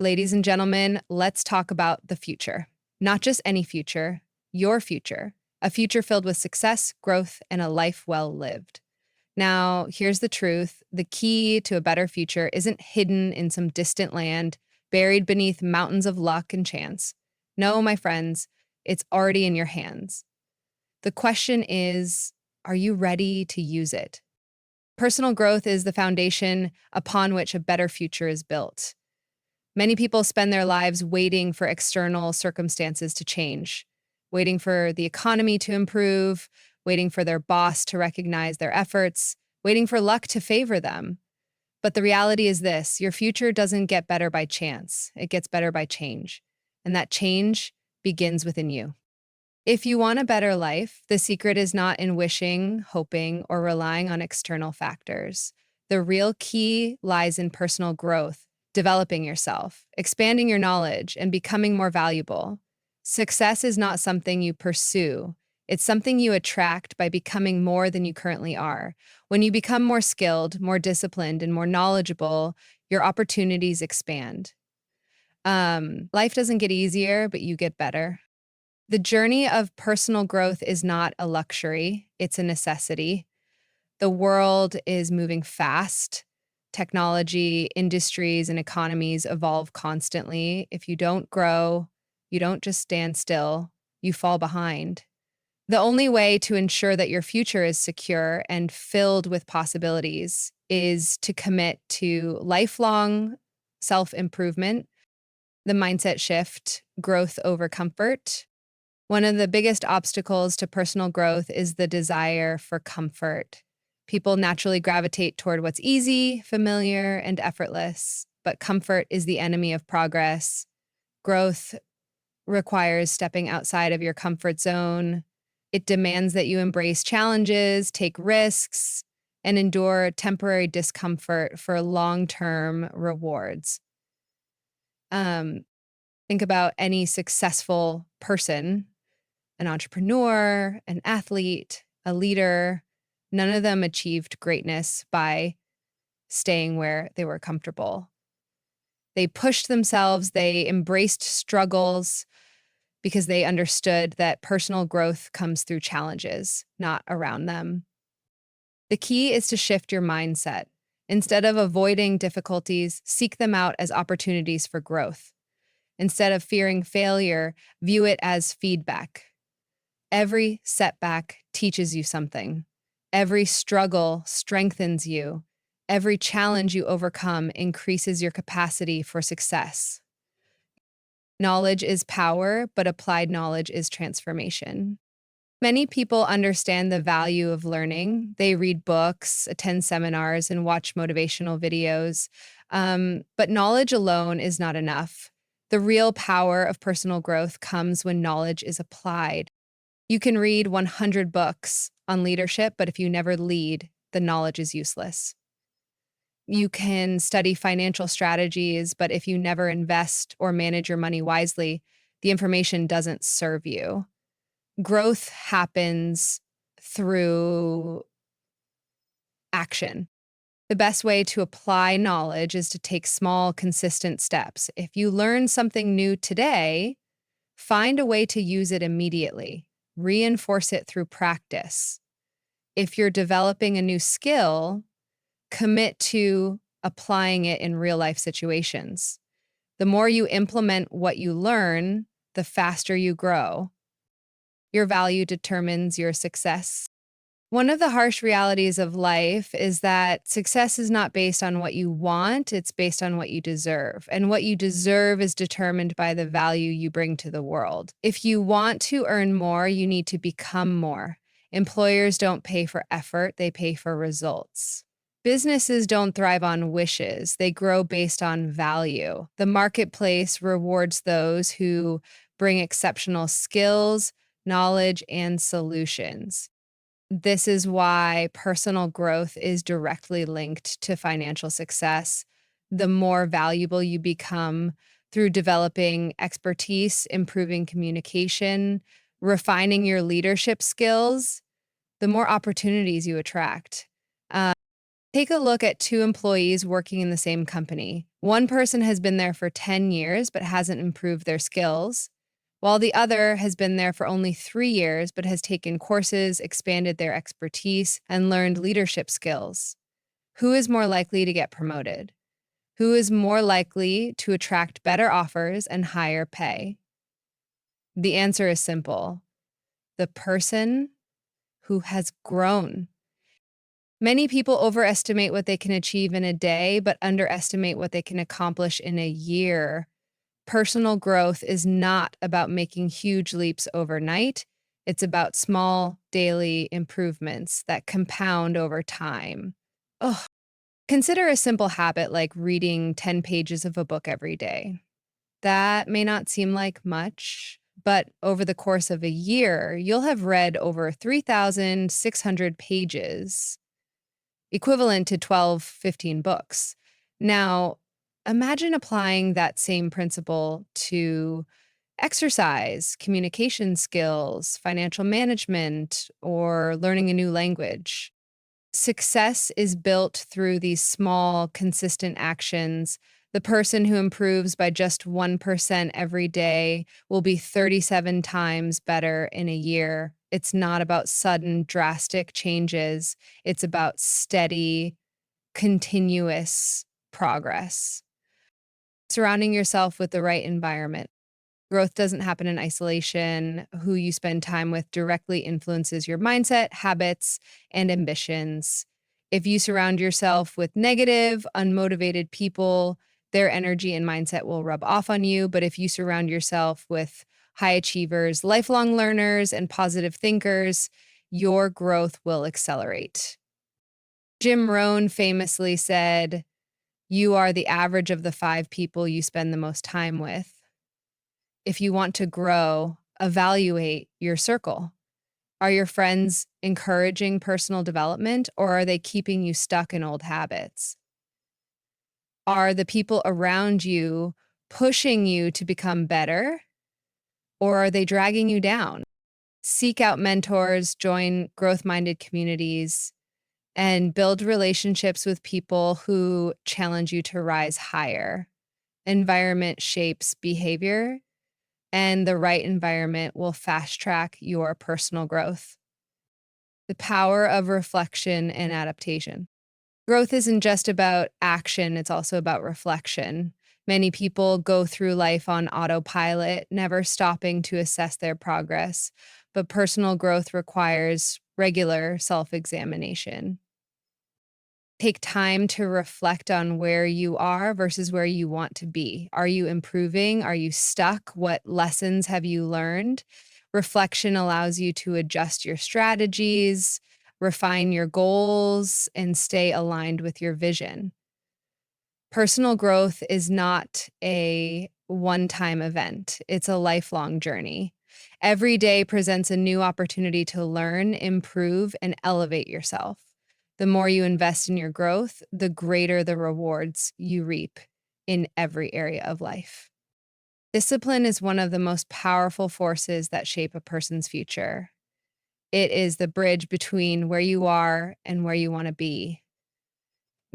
Ladies and gentlemen, let's talk about the future. Not just any future, your future. A future filled with success, growth, and a life well lived. Now, here's the truth. The key to a better future isn't hidden in some distant land, buried beneath mountains of luck and chance. No, my friends, it's already in your hands. The question is, are you ready to use it? Personal growth is the foundation upon which a better future is built. Many people spend their lives waiting for external circumstances to change, waiting for the economy to improve, waiting for their boss to recognize their efforts, waiting for luck to favor them. But the reality is this: your future doesn't get better by chance, it gets better by change. And that change begins within you. If you want a better life, the secret is not in wishing, hoping, or relying on external factors. The real key lies in personal growth, developing yourself, expanding your knowledge, and becoming more valuable. Success is not something you pursue. It's something you attract by becoming more than you currently are. When you become more skilled, more disciplined, and more knowledgeable, your opportunities expand. Life doesn't get easier, but you get better. The journey of personal growth is not a luxury, it's a necessity. The world is moving fast. Technology, industries, and economies evolve constantly. If you don't grow, you don't just stand still, you fall behind. The only way to ensure that your future is secure and filled with possibilities is to commit to lifelong self improvement, the mindset shift, growth over comfort. One of the biggest obstacles to personal growth is the desire for comfort. People naturally gravitate toward what's easy, familiar, and effortless, but comfort is the enemy of progress. Growth requires stepping outside of your comfort zone. It demands that you embrace challenges, take risks, and endure temporary discomfort for long-term rewards. Um, think about any successful person, an entrepreneur, an athlete, a leader. None of them achieved greatness by staying where they were comfortable. They pushed themselves, they embraced struggles because they understood that personal growth comes through challenges, not around them. The key is to shift your mindset. Instead of avoiding difficulties, seek them out as opportunities for growth. Instead of fearing failure, view it as feedback. Every setback teaches you something. Every struggle strengthens you. Every challenge you overcome increases your capacity for success. Knowledge is power, but applied knowledge is transformation. Many people understand the value of learning. They read books, attend seminars, and watch motivational videos. But knowledge alone is not enough. The real power of personal growth comes when knowledge is applied. You can read 100 books on leadership, but if you never lead, the knowledge is useless. You can study financial strategies, but if you never invest or manage your money wisely, the information doesn't serve you. Growth happens through action. The best way to apply knowledge is to take small, consistent steps. If you learn something new today, find a way to use it immediately. Reinforce it through practice. If you're developing a new skill, commit to applying it in real life situations. The more you implement what you learn, the faster you grow. Your value determines your success. One of the harsh realities of life is that success is not based on what you want, it's based on what you deserve. And what you deserve is determined by the value you bring to the world. If you want to earn more, you need to become more. Employers don't pay for effort, they pay for results. Businesses don't thrive on wishes, they grow based on value. The marketplace rewards those who bring exceptional skills, knowledge, and solutions. This is why personal growth is directly linked to financial success. The more valuable you become through developing expertise, improving communication, refining your leadership skills, the more opportunities you attract. Take a look at two employees working in the same company. One person has been there for 10 years but hasn't improved their skills, while the other has been there for only 3 years but has taken courses, expanded their expertise, and learned leadership skills. Who is more likely to get promoted? Who is more likely to attract better offers and higher pay? The answer is simple: the person who has grown. Many people overestimate what they can achieve in a day, but underestimate what they can accomplish in a year. Personal growth is not about making huge leaps overnight. It's about small daily improvements that compound over time. Ugh. Consider a simple habit like reading 10 pages of a book every day. That may not seem like much, but over the course of a year, you'll have read over 3,600 pages, equivalent to 12, 15 books. Now, imagine applying that same principle to exercise, communication skills, financial management, or learning a new language. Success is built through these small, consistent actions. The person who improves by just 1% every day will be 37 times better in a year. It's not about sudden, drastic changes, it's about steady, continuous progress. Surrounding yourself with the right environment. Growth doesn't happen in isolation. Who you spend time with directly influences your mindset, habits, and ambitions. If you surround yourself with negative, unmotivated people, their energy and mindset will rub off on you. But if you surround yourself with high achievers, lifelong learners, and positive thinkers, your growth will accelerate. Jim Rohn famously said, "You are the average of the 5 people you spend the most time with." If you want to grow, evaluate your circle. Are your friends encouraging personal development, or are they keeping you stuck in old habits? Are the people around you pushing you to become better, or are they dragging you down? Seek out mentors, join growth minded communities, and build relationships with people who challenge you to rise higher. Environment shapes behavior, and the right environment will fast track your personal growth. The power of reflection and adaptation. Growth isn't just about action, it's also about reflection. Many people go through life on autopilot, never stopping to assess their progress, but personal growth requires regular self examination. Take time to reflect on where you are versus where you want to be. Are you improving? Are you stuck? What lessons have you learned? Reflection allows you to adjust your strategies, refine your goals, and stay aligned with your vision. Personal growth is not a one time event, it's a lifelong journey. Every day presents a new opportunity to learn, improve, and elevate yourself. The more you invest in your growth, the greater the rewards you reap in every area of life. Discipline is one of the most powerful forces that shape a person's future. It is the bridge between where you are and where you want to be.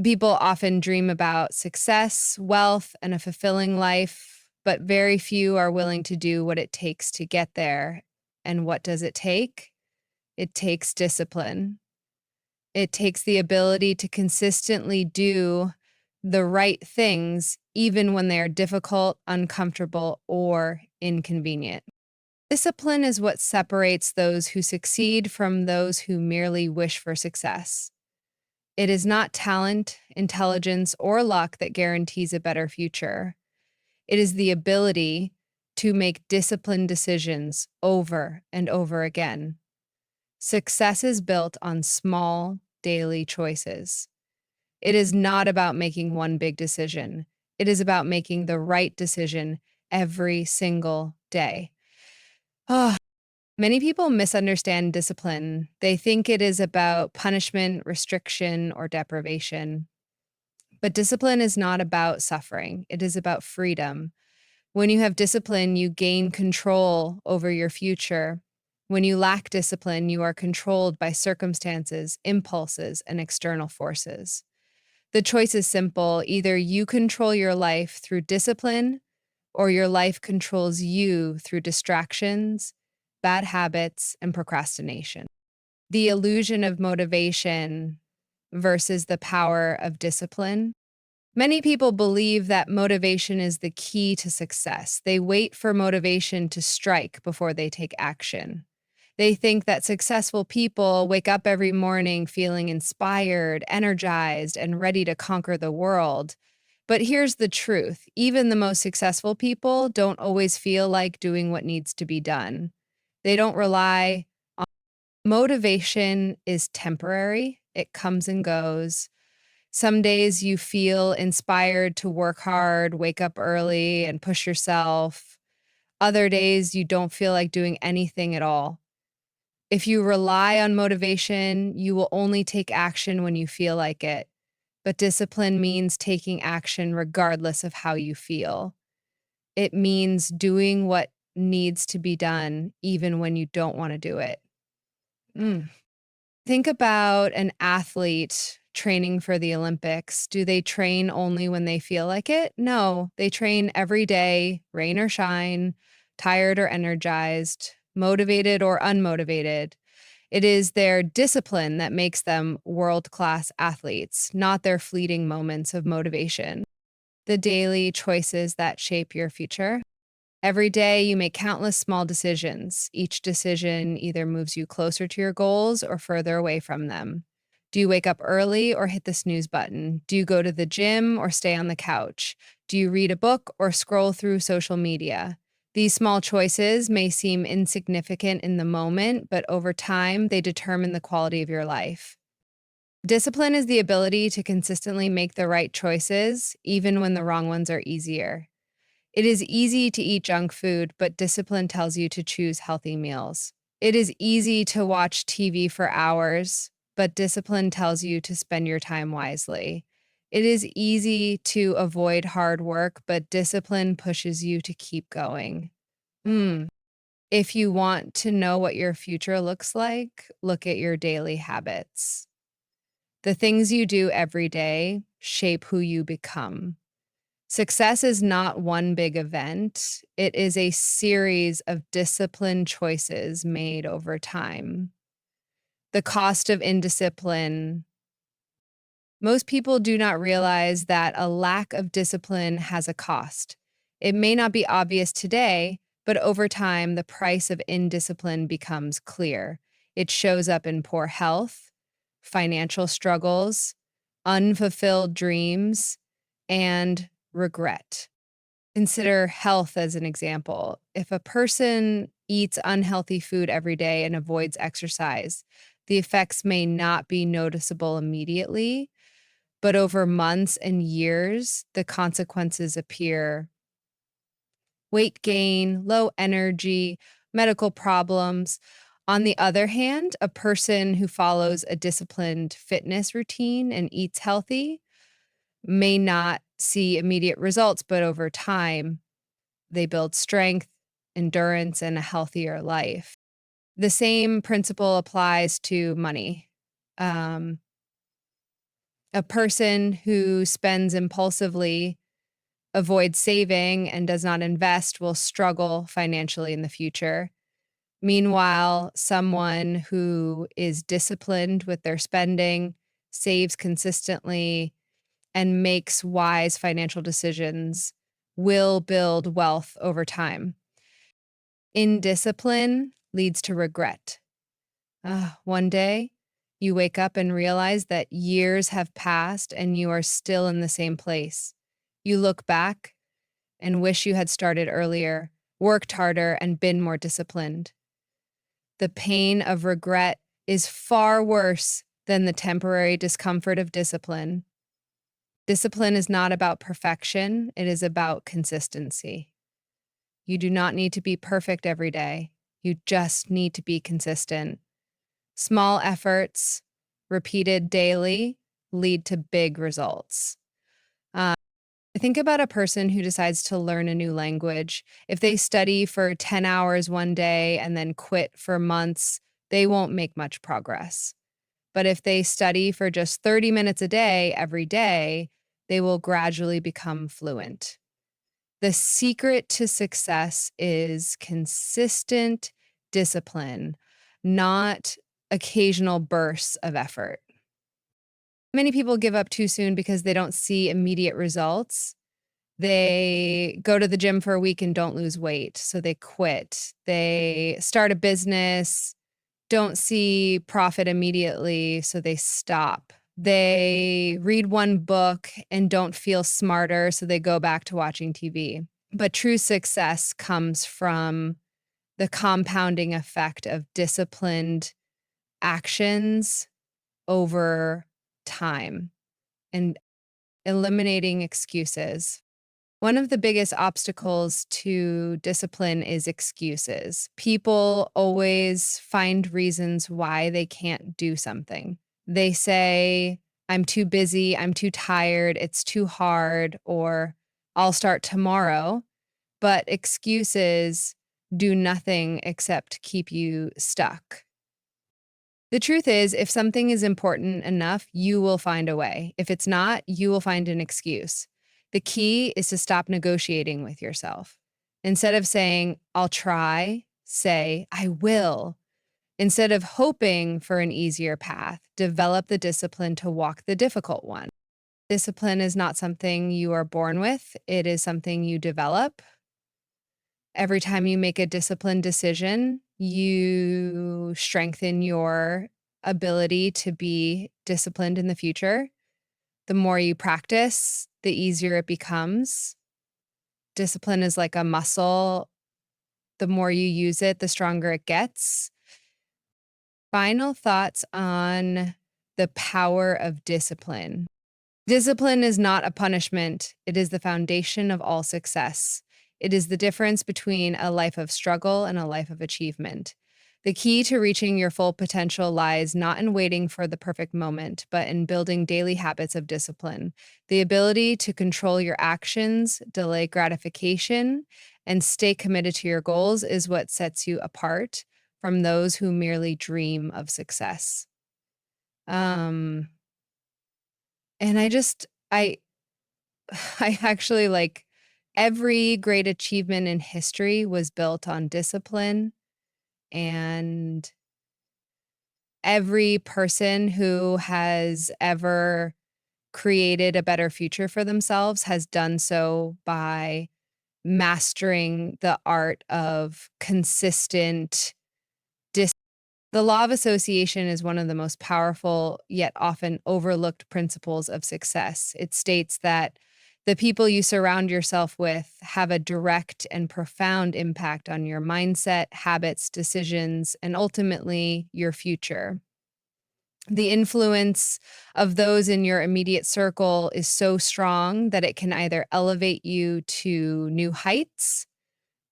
People often dream about success, wealth, and a fulfilling life, but very few are willing to do what it takes to get there. And what does it take? It takes discipline. It takes the ability to consistently do the right things, even when they are difficult, uncomfortable, or inconvenient. Discipline is what separates those who succeed from those who merely wish for success. It is not talent, intelligence, or luck that guarantees a better future. It is the ability to make disciplined decisions over and over again. Success is built on small, daily choices. It is not about making one big decision. It is about making the right decision every single day. Oh, many people misunderstand discipline. They think it is about punishment, restriction, or deprivation. But discipline is not about suffering, it is about freedom. When you have discipline, you gain control over your future. When you lack discipline, you are controlled by circumstances, impulses, and external forces. The choice is simple. Either you control your life through discipline, or your life controls you through distractions, bad habits, and procrastination. The illusion of motivation versus the power of discipline. Many people believe that motivation is the key to success. They wait for motivation to strike before they take action. They think that successful people wake up every morning feeling inspired, energized, and ready to conquer the world. But here's the truth: even the most successful people don't always feel like doing what needs to be done. They don't rely on motivation is temporary, it comes and goes. Some days you feel inspired to work hard, wake up early, and push yourself. Other days you don't feel like doing anything at all. If you rely on motivation, you will only take action when you feel like it. But discipline means taking action regardless of how you feel. It means doing what needs to be done, even when you don't want to do it. Mm. Think about an athlete training for the Olympics. Do they train only when they feel like it? No, they train every day, rain or shine, tired or energized, motivated or unmotivated. It is their discipline that makes them world-class athletes, not their fleeting moments of motivation. The daily choices that shape your future. Every day, you make countless small decisions. Each decision either moves you closer to your goals or further away from them. Do you wake up early or hit the snooze button? Do you go to the gym or stay on the couch? Do you read a book or scroll through social media? These small choices may seem insignificant in the moment, but over time, they determine the quality of your life. Discipline is the ability to consistently make the right choices, even when the wrong ones are easier. It is easy to eat junk food, but discipline tells you to choose healthy meals. It is easy to watch TV for hours, but discipline tells you to spend your time wisely. It is easy to avoid hard work, but discipline pushes you to keep going. Mm. If you want to know what your future looks like, look at your daily habits. The things you do every day shape who you become. Success is not one big event. It is a series of disciplined choices made over time. The cost of indiscipline. Most people do not realize that a lack of discipline has a cost. It may not be obvious today, but over time, the price of indiscipline becomes clear. It shows up in poor health, financial struggles, unfulfilled dreams, and regret. Consider health as an example. If a person eats unhealthy food every day and avoids exercise, the effects may not be noticeable immediately, but over months and years, the consequences appear: weight gain, low energy, medical problems. On the other hand, a person who follows a disciplined fitness routine and eats healthy may not see immediate results, but over time, they build strength, endurance, and a healthier life. The same principle applies to money. Um, a person who spends impulsively, avoids saving, and does not invest will struggle financially in the future. Meanwhile, someone who is disciplined with their spending, saves consistently, and makes wise financial decisions will build wealth over time. Indiscipline leads to regret. One day, you wake up and realize that years have passed and you are still in the same place. You look back and wish you had started earlier, worked harder, and been more disciplined. The pain of regret is far worse than the temporary discomfort of discipline. Discipline is not about perfection, it is about consistency. You do not need to be perfect every day. You just need to be consistent. Small efforts, repeated daily, lead to big results. Think about a person who decides to learn a new language. If they study for 10 hours one day and then quit for months, they won't make much progress. But if they study for just 30 minutes a day, every day, they will gradually become fluent. The secret to success is consistent discipline, not occasional bursts of effort. Many people give up too soon because they don't see immediate results. They go to the gym for a week and don't lose weight, so they quit. They start a business, don't see profit immediately, so they stop. They read one book and don't feel smarter, so they go back to watching TV. But true success comes from the compounding effect of disciplined actions over time and eliminating excuses. One of the biggest obstacles to discipline is excuses. People always find reasons why they can't do something. They say, I'm too busy, I'm too tired, it's too hard, or I'll start tomorrow. But excuses do nothing except keep you stuck. The truth is, if something is important enough, you will find a way. If it's not, you will find an excuse. The key is to stop negotiating with yourself. Instead of saying, I'll try, say, I will. Instead of hoping for an easier path, develop the discipline to walk the difficult one. Discipline is not something you are born with, it is something you develop. Every time you make a disciplined decision, you strengthen your ability to be disciplined in the future. The more you practice, the easier it becomes. Discipline is like a muscle. The more you use it, the stronger it gets. Final thoughts on the power of discipline. Discipline is not a punishment. It is the foundation of all success. It is the difference between a life of struggle and a life of achievement. The key to reaching your full potential lies not in waiting for the perfect moment, but in building daily habits of discipline. The ability to control your actions, delay gratification, and stay committed to your goals is what sets you apart from those who merely dream of success. Um, and I I actually like every great achievement in history was built on discipline, and every person who has ever created a better future for themselves has done so by mastering the art of consistent The law of association is one of the most powerful yet often overlooked principles of success. It states that the people you surround yourself with have a direct and profound impact on your mindset, habits, decisions, and ultimately your future. The influence of those in your immediate circle is so strong that it can either elevate you to new heights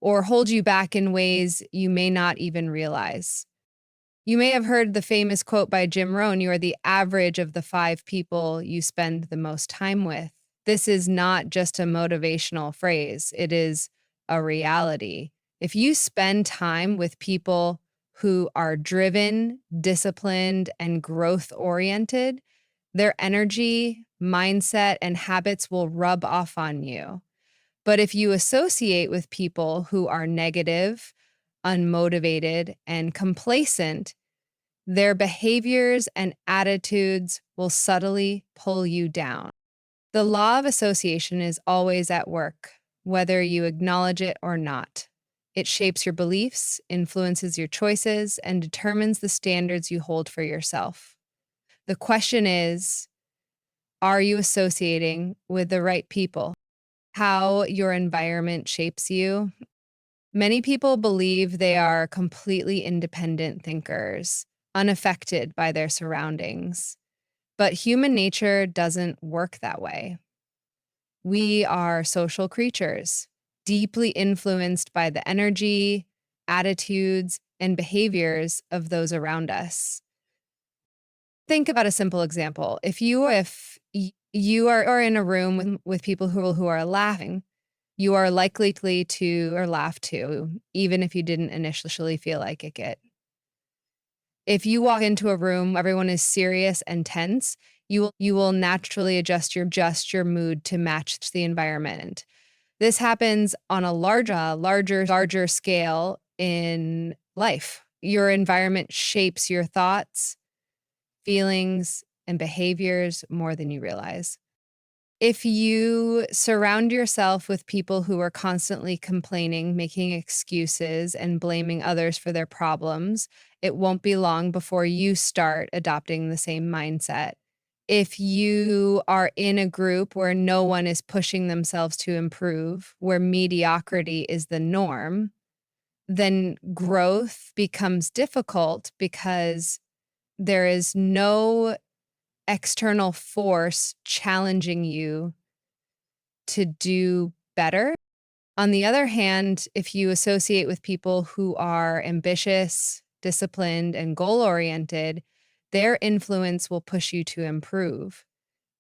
or hold you back in ways you may not even realize. You may have heard the famous quote by Jim Rohn, you are the average of the 5 people you spend the most time with. This is not just a motivational phrase, it is a reality. If you spend time with people who are driven, disciplined, and growth oriented, their energy, mindset, and habits will rub off on you. But if you associate with people who are negative, unmotivated, and complacent, their behaviors and attitudes will subtly pull you down. The law of association is always at work, whether you acknowledge it or not. It shapes your beliefs, influences your choices, and determines the standards you hold for yourself. The question is, are you associating with the right people? How your environment shapes you. Many people believe they are completely independent thinkers, unaffected by their surroundings. But human nature doesn't work that way. We are social creatures, deeply influenced by the energy, attitudes, and behaviors of those around us. Think about a simple example. If You are in a room with people who are laughing, you are likely to or laugh to, even if you didn't initially feel like it. If you walk into a room, everyone is serious and tense, you will naturally adjust your mood to match the environment. This happens on a larger scale in life. Your environment shapes your thoughts, feelings, and behaviors more than you realize. If you surround yourself with people who are constantly complaining, making excuses, and blaming others for their problems, it won't be long before you start adopting the same mindset. If you are in a group where no one is pushing themselves to improve, where mediocrity is the norm, then growth becomes difficult because there is no external force challenging you to do better. On the other hand, if you associate with people who are ambitious, disciplined, and goal oriented, their influence will push you to improve.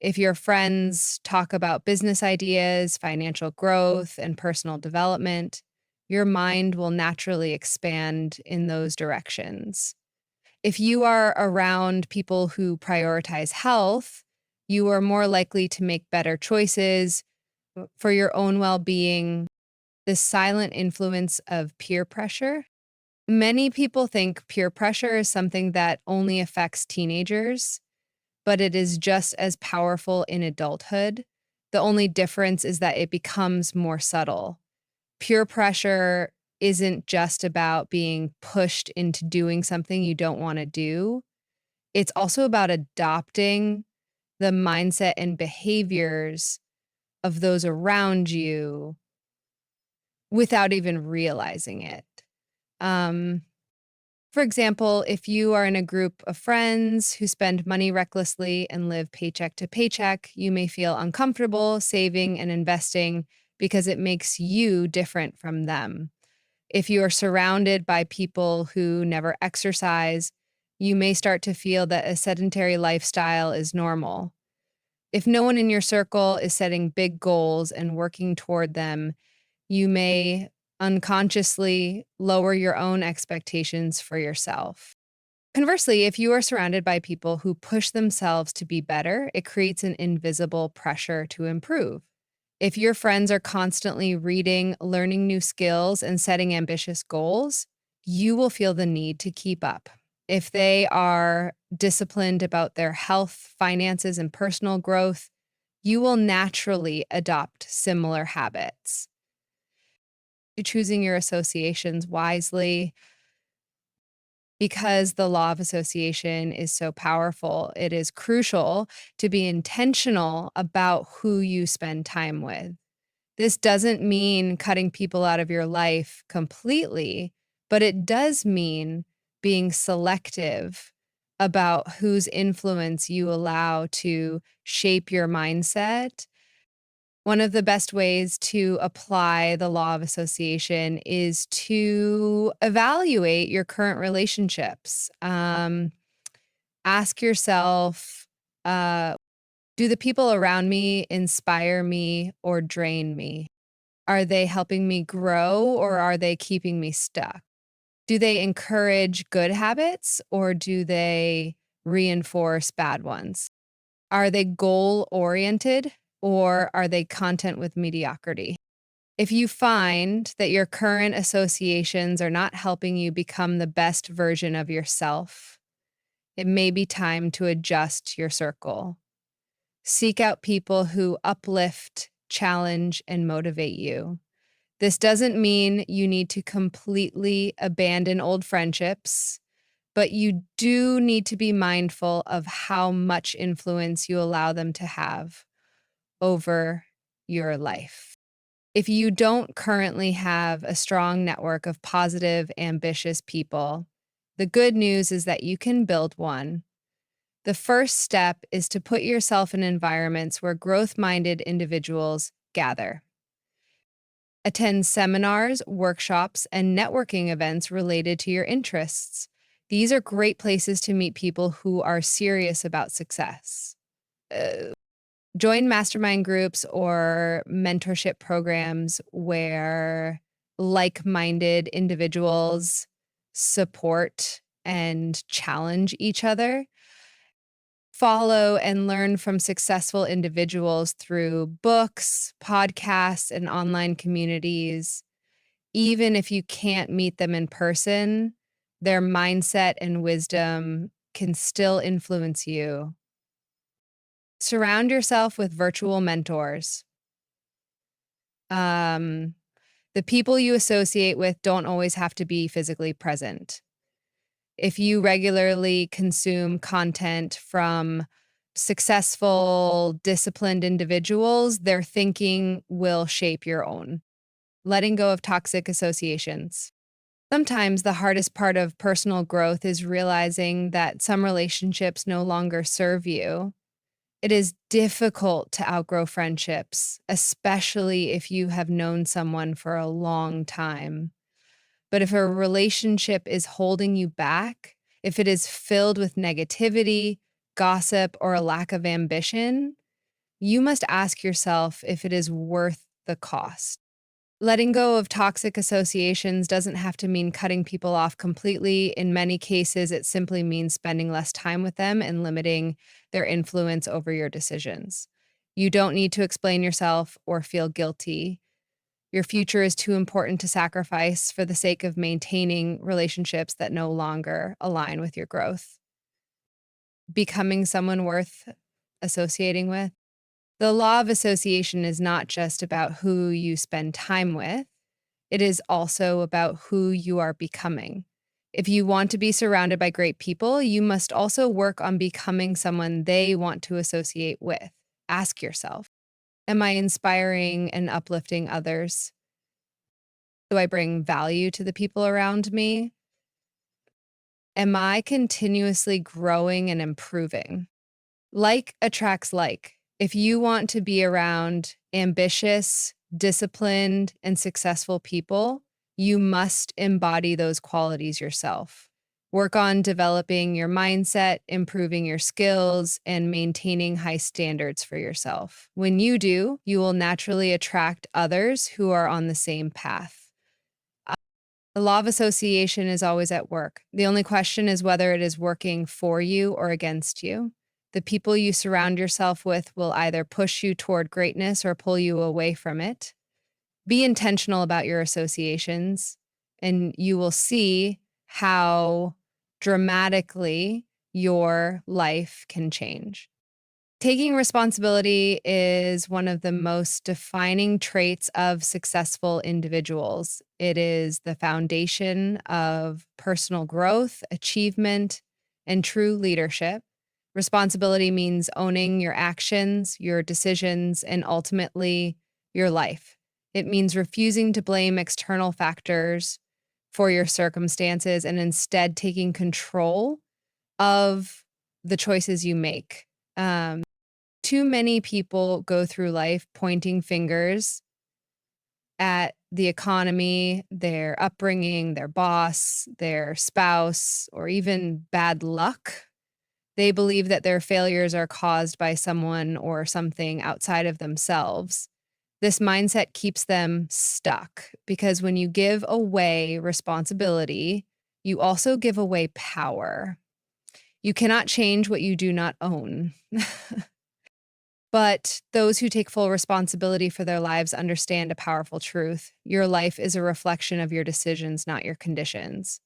If your friends talk about business ideas, financial growth, and personal development, your mind will naturally expand in those directions. If you are around people who prioritize health, you are more likely to make better choices for your own well being. The silent influence of peer pressure. Many people think peer pressure is something that only affects teenagers, but it is just as powerful in adulthood. The only difference is that it becomes more subtle. Peer pressure isn't just about being pushed into doing something you don't want to do. It's also about adopting the mindset and behaviors of those around you without even realizing it. Um, for example, if you are in a group of friends who spend money recklessly and live paycheck to paycheck, you may feel uncomfortable saving and investing because it makes you different from them. If you are surrounded by people who never exercise, you may start to feel that a sedentary lifestyle is normal. If no one in your circle is setting big goals and working toward them, you may unconsciously lower your own expectations for yourself. Conversely, if you are surrounded by people who push themselves to be better, it creates an invisible pressure to improve. If your friends are constantly reading, learning new skills, and setting ambitious goals, you will feel the need to keep up. If they are disciplined about their health, finances, and personal growth, you will naturally adopt similar habits. Choosing your associations wisely because the law of association is so powerful. It is crucial to be intentional about who you spend time with. This doesn't mean cutting people out of your life completely, but it does mean being selective about whose influence you allow to shape your mindset. One of the best ways to apply the law of association is to evaluate your current relationships. Ask yourself, do the people around me inspire me or drain me? Are they helping me grow or are they keeping me stuck? Do they encourage good habits or do they reinforce bad ones? Are they goal oriented or are they content with mediocrity? If you find that your current associations are not helping you become the best version of yourself, it may be time to adjust your circle. Seek out people who uplift, challenge, and motivate you. This doesn't mean you need to completely abandon old friendships, but you do need to be mindful of how much influence you allow them to have over your life. If you don't currently have a strong network of positive, ambitious people, the good news is that you can build one. The first step is to put yourself in environments where growth minded individuals gather. Attend seminars, workshops, and networking events related to your interests. These are great places to meet people who are serious about success. Join mastermind groups or mentorship programs where like-minded individuals support and challenge each other. Follow and learn from successful individuals through books, podcasts, and online communities. Even if you can't meet them in person, their mindset and wisdom can still influence you. Surround yourself with virtual mentors. Um, the people you associate with don't always have to be physically present. If you regularly consume content from successful, disciplined individuals, their thinking will shape your own. Letting go of toxic associations. Sometimes the hardest part of personal growth is realizing that some relationships no longer serve you. It is difficult to outgrow friendships, especially if you have known someone for a long time. But if a relationship is holding you back, if it is filled with negativity, gossip, or a lack of ambition, you must ask yourself if it is worth the cost. Letting go of toxic associations doesn't have to mean cutting people off completely. In many cases, it simply means spending less time with them and limiting their influence over your decisions. You don't need to explain yourself or feel guilty. Your future is too important to sacrifice for the sake of maintaining relationships that no longer align with your growth. Becoming someone worth associating with. The law of association is not just about who you spend time with, it is also about who you are becoming. If you want to be surrounded by great people, you must also work on becoming someone they want to associate with. Ask yourself, am I inspiring and uplifting others? Do I bring value to the people around me? Am I continuously growing and improving? Like attracts like. If you want to be around ambitious, disciplined, and successful people, you must embody those qualities yourself. Work on developing your mindset, improving your skills, and maintaining high standards for yourself. When you do, you will naturally attract others who are on the same path. The law of association is always at work. The only question is whether it is working for you or against you. The people you surround yourself with will either push you toward greatness or pull you away from it. Be intentional about your associations, and you will see how dramatically your life can change. Taking responsibility is one of the most defining traits of successful individuals. It is the foundation of personal growth, achievement, and true leadership. Responsibility means owning your actions, your decisions, and ultimately your life. It means refusing to blame external factors for your circumstances and instead taking control of the choices you make. Too many people go through life pointing fingers at the economy, their upbringing, their boss, their spouse, or even bad luck. They believe that their failures are caused by someone or something outside of themselves. This mindset keeps them stuck because when you give away responsibility, you also give away power. You cannot change what you do not own. But those who take full responsibility for their lives understand a powerful truth. Your life is a reflection of your decisions, not your conditions.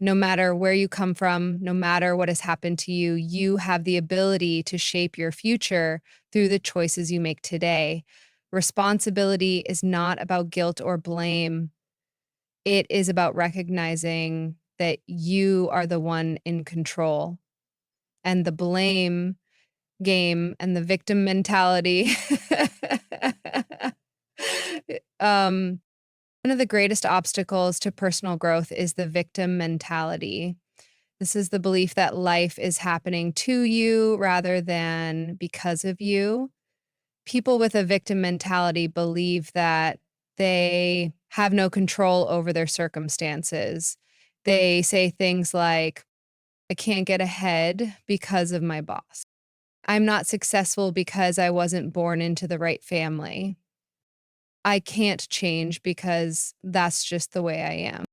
No matter where you come from, no matter what has happened to you, you have the ability to shape your future through the choices you make today. Responsibility is not about guilt or blame. It is about recognizing that you are the one in control. And the blame game and the victim mentality. um, One of the greatest obstacles to personal growth is the victim mentality. This is the belief that life is happening to you rather than because of you. People with a victim mentality believe that they have no control over their circumstances. They say things like, I can't get ahead because of my boss. I'm not successful because I wasn't born into the right family. I can't change because that's just the way I am.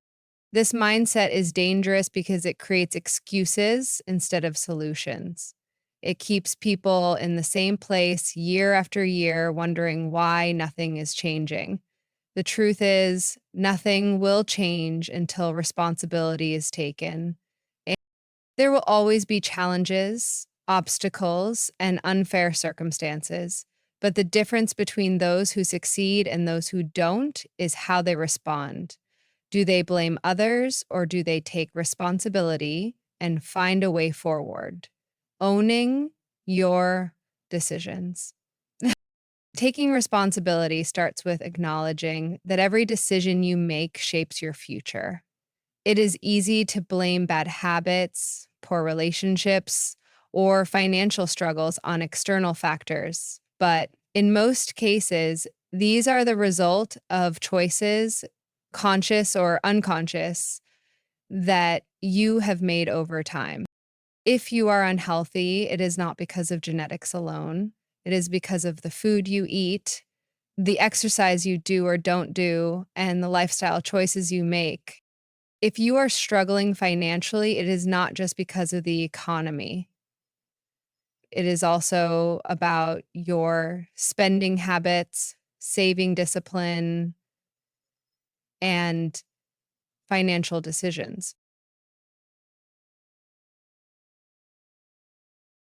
This mindset is dangerous because it creates excuses instead of solutions. It keeps people in the same place year after year, wondering why nothing is changing. The truth is, nothing will change until responsibility is taken. And there will always be challenges, obstacles, and unfair circumstances. But the difference between those who succeed and those who don't is how they respond. Do they blame others or do they take responsibility and find a way forward? Owning your decisions. Taking responsibility starts with acknowledging that every decision you make shapes your future. It is easy to blame bad habits, poor relationships, or financial struggles on external factors. But in most cases, these are the result of choices, conscious or unconscious, that you have made over time. If you are unhealthy, it is not because of genetics alone. It is because of the food you eat, the exercise you do or don't do, and the lifestyle choices you make. If you are struggling financially, it is not just because of the economy. It is also about your spending habits, saving discipline, and financial decisions.